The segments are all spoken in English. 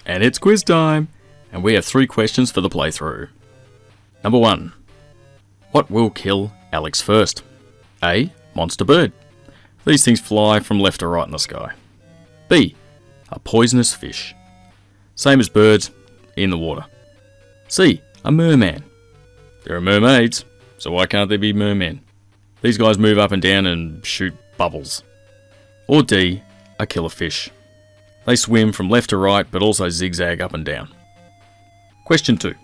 And it's quiz time! And we have 3 questions for the playthrough. Number 1. What will kill Alex first? A. Monster bird. These things fly from left to right in the sky. B. A poisonous fish. Same as birds, in the water. C. A merman. There are mermaids, so why can't there be mermen? These guys move up and down and shoot bubbles. Or D. A killer fish. They swim from left to right, but also zigzag up and down. Question 2.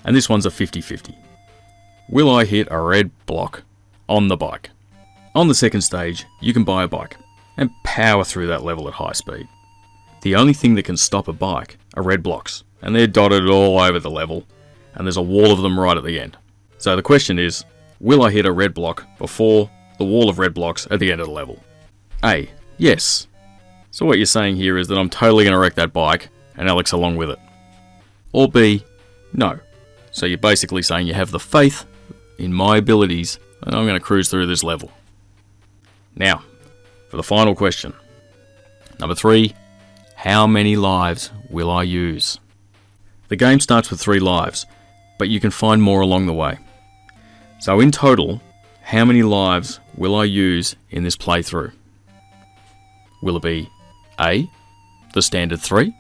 And this one's a 50-50. Will I hit a red block on the bike? On the second stage, you can buy a bike and power through that level at high speed. The only thing that can stop a bike are red blocks, and they're dotted all over the level, and there's a wall of them right at the end. So the question is, will I hit a red block before the wall of red blocks at the end of the level? A. Yes. So what you're saying here is that I'm totally going to wreck that bike, and Alex along with it. Or B. No. So you're basically saying you have the faith in my abilities, and I'm going to cruise through this level. Now, for the final question. Number 3. How many lives will I use? The game starts with 3 lives, but you can find more along the way. So in total, how many lives will I use in this playthrough? Will it be A, the standard 3,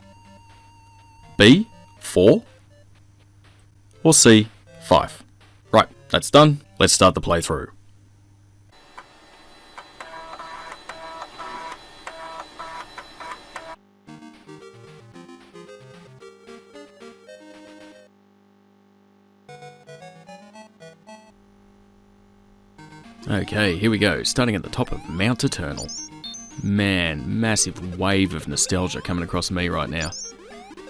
B, 4, or C, 5? Right, that's done. Let's start the playthrough. Okay, here we go, starting at the top of Mount Eternal. Man, massive wave of nostalgia coming across me right now.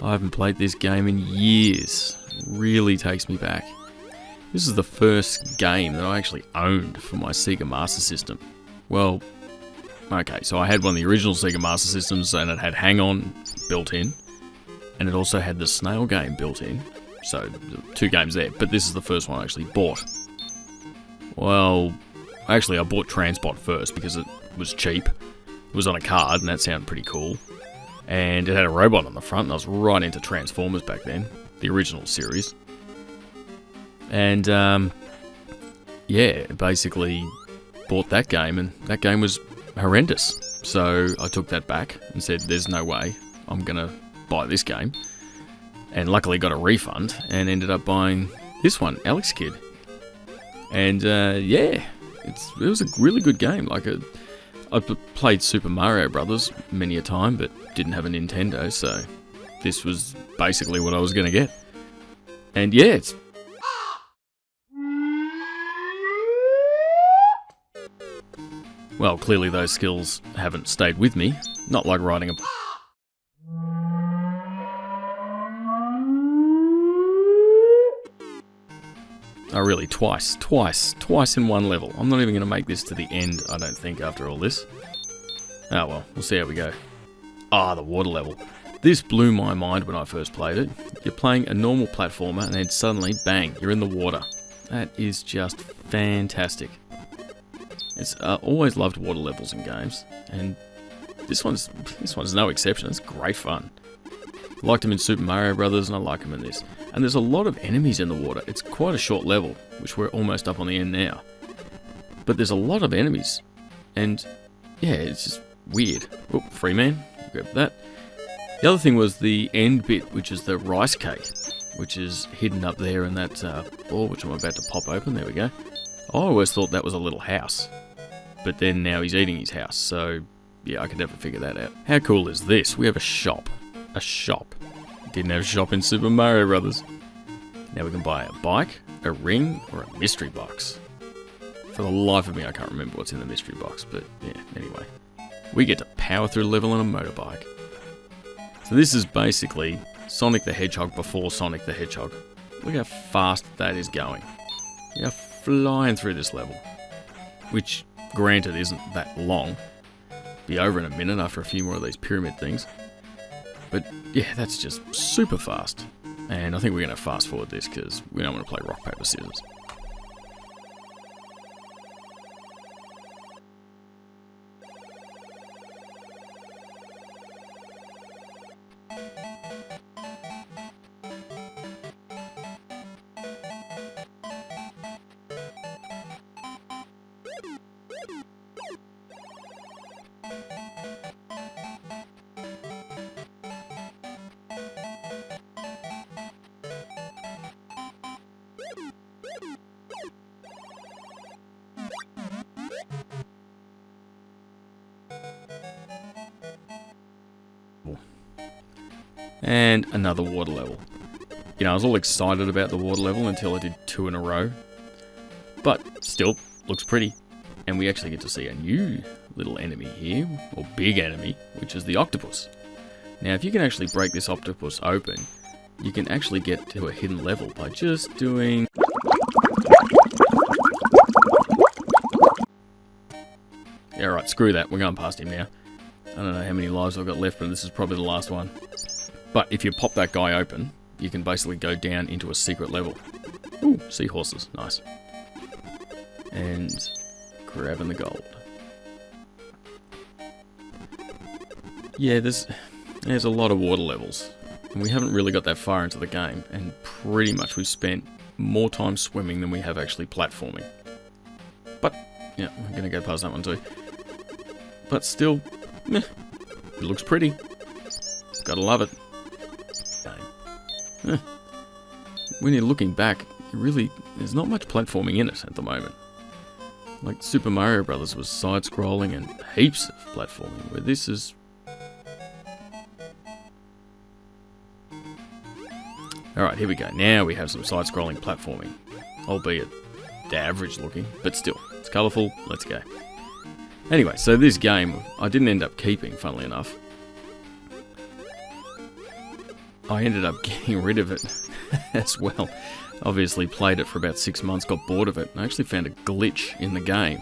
I haven't played this game in years. Really takes me back. This is the first game that I actually owned for my Sega Master System. Well, okay, so I had one of the original Sega Master Systems and it had Hang On built in. And it also had the Snail game built in. So, 2 games there, but this is the first one I actually bought. Well, actually I bought Transbot first because it was cheap. It was on a card and that sounded pretty cool. And it had a robot on the front and I was right into Transformers back then. The original series. And, yeah, basically bought that game and that game was horrendous. So I took that back and said, there's no way I'm going to buy this game. And luckily got a refund and ended up buying this one, Alex Kidd. And, yeah, it was a really good game. Like, I played Super Mario Brothers many a time, but didn't have a Nintendo, so this was basically what I was going to get. And yeah, it's... Well, clearly those skills haven't stayed with me. Not like riding a... Oh really, twice in one level. I'm not even going to make this to the end, I don't think, after all this. Oh well, we'll see how we go. Ah, the water level. This blew my mind when I first played it. You're playing a normal platformer and then suddenly, bang, you're in the water. That is just fantastic. It's always loved water levels in games, and this one's no exception. It's great fun. I liked them in Super Mario Brothers, and I like them in this. And there's a lot of enemies in the water. It's quite a short level, which we're almost up on the end now. But there's a lot of enemies, and yeah, it's just weird. Oh, free man, grab that. The other thing was the end bit, which is the rice cake, which is hidden up there in that ball, which I'm about to pop open. There we go. I always thought that was a little house, but then now he's eating his house, so yeah, I could never figure that out. How cool is this? We have a shop. A shop. Didn't have a shop in Super Mario Brothers. Now we can buy a bike, a ring, or a mystery box. For the life of me, I can't remember what's in the mystery box, but yeah, anyway. We get to power through a level on a motorbike. So this is basically Sonic the Hedgehog before Sonic the Hedgehog. Look how fast that is going. You're flying through this level. Which, granted, isn't that long. Be over in a minute after a few more of these pyramid things. But yeah, that's just super fast. And I think we're going to fast forward this because we don't want to play rock, paper, scissors. And another water level. You know, I was all excited about the water level until I did 2 in a row. But still, looks pretty. And we actually get to see a new little enemy here, or big enemy, which is the octopus. Now, if you can actually break this octopus open, you can actually get to a hidden level by just doing... Yeah, right, screw that. We're going past him now. I don't know how many lives I've got left, but this is probably the last one. But if you pop that guy open, you can basically go down into a secret level. Ooh, seahorses. Nice. And grabbing the gold. Yeah, there's a lot of water levels. And we haven't really got that far into the game. And pretty much we've spent more time swimming than we have actually platforming. But, yeah, I'm going to go past that one too. But still, meh, it looks pretty. Gotta love it. When you're looking back, there's not much platforming in it at the moment. Like Super Mario Brothers was side-scrolling and heaps of platforming, where this is... Alright, here we go. Now we have some side-scrolling platforming. Albeit average looking, but still, it's colourful, let's go. Anyway, so this game, I didn't end up keeping, funnily enough. I ended up getting rid of it as well. Obviously played it for about 6 months, got bored of it. I actually found a glitch in the game.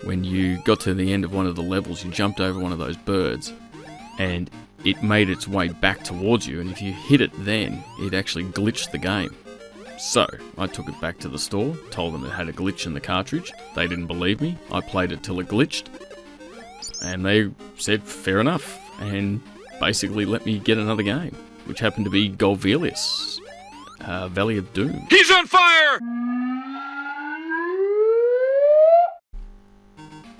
When you got to the end of one of the levels, you jumped over one of those birds, and it made its way back towards you, and if you hit it then, it actually glitched the game. So, I took it back to the store, told them it had a glitch in the cartridge. They didn't believe me. I played it till it glitched, and they said, fair enough, and basically let me get another game, which happened to be Golvelius, Valley of Doom. He's on fire!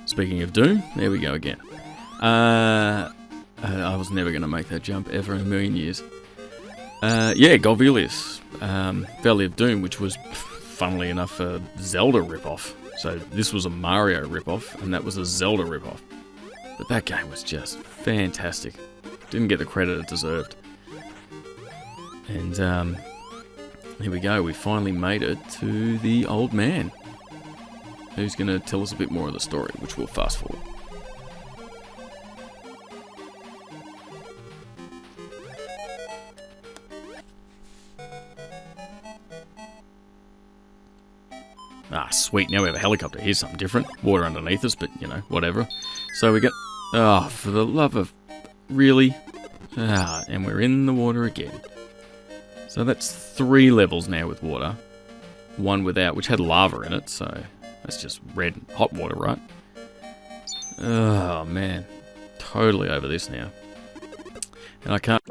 Speaking of Doom, there we go again. I was never going to make that jump ever in a million years. Yeah, Golvelius, Valley of Doom, which was, funnily enough, a Zelda ripoff. So this was a Mario ripoff, and that was a Zelda ripoff. But that game was just fantastic. Didn't get the credit it deserved. And here we go, we finally made it to the old man, who's going to tell us a bit more of the story, which we'll fast forward. Ah, sweet, now we have a helicopter. Here's something different. Water underneath us, but, you know, whatever. So we got... Oh, for the love of... Really? Ah, and we're in the water again. So that's 3 levels now with water. 1 without, which had lava in it, so... That's just red hot water, right? Oh, man. Totally over this now. And I can't...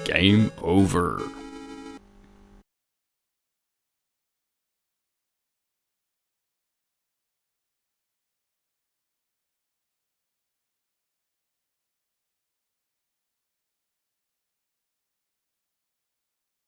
Game over.